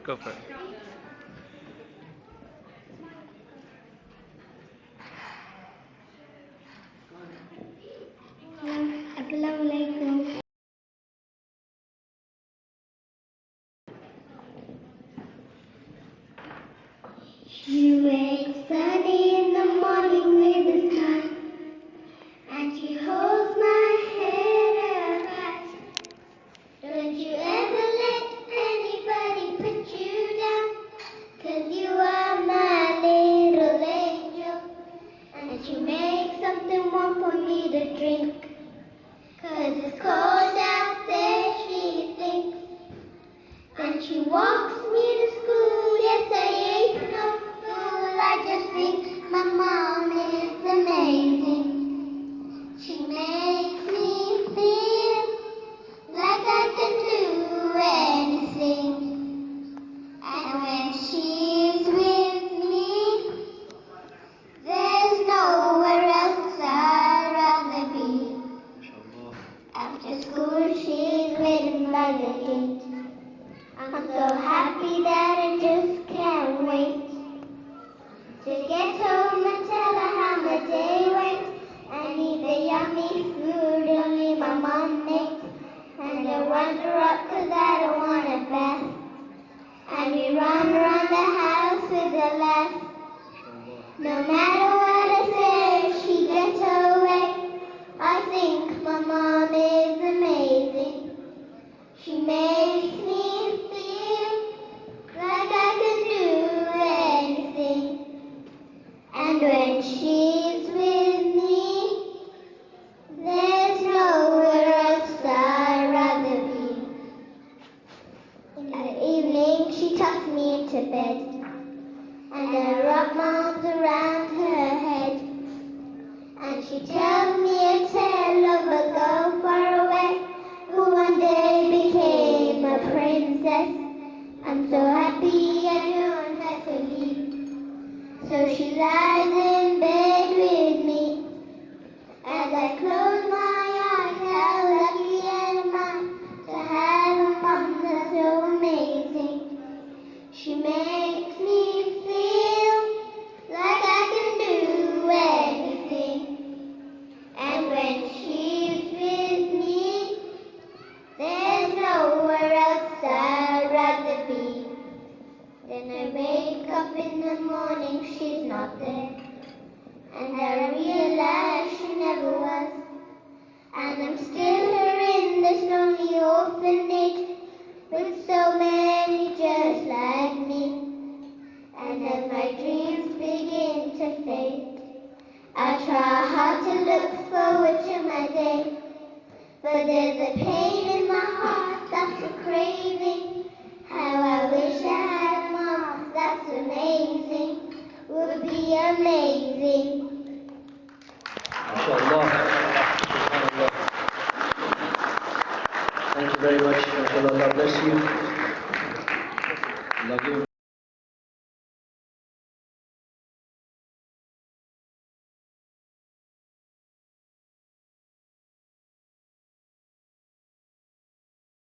Go for it. Assalamu alaikum. She wakes early in the morning with a smile, and she holds my head up. Don't you ever let anybody put you down, 'cause you are my little angel. And she makes something warm for me to drink, 'cause it's cold out there, she thinks. Then she walks me to school, yes, I ain't no fool. I just think my mom is amazing. She makes me feel like I can do anything. And when she's with me, there's nowhere else I'd rather be. After school, she's waiting by the gate. I'm so happy that I just can't wait to get home and tell her how my day went, and eat the yummy food only my mom makes. And I wind her up 'cause I don't want a bath, and we run around the house with a laugh. No matter what I say, she gets away. I think my mom is amazing. She makes me feel like I can do anything. And when she's with me, there's nowhere else I'd rather be. In the evening, she tucks me into bed, and I wrap my arms around her head. And she tells me a tale of a girl far away who one day became a princess. I'm so happy I don't have to leave. So she lies in bed with me. As I close my eyes, how lucky am I to have a mom that's so amazing. She makes me feel like I can do anything. And when she's with me, there's nowhere else I'd rather be. Then I wake up in the morning, she's not there, and I realize she never was. And I'm still here in this lonely orphanage with so many just like me. And as my dreams begin to fade, I try hard to look forward to my day, but there's a pain in my heart that's a craving. How I wish I had a mom that's amazing, would be amazing. MashaAllah. SubhanAllah. Thank you very much. MashaAllah. God bless you. Allah give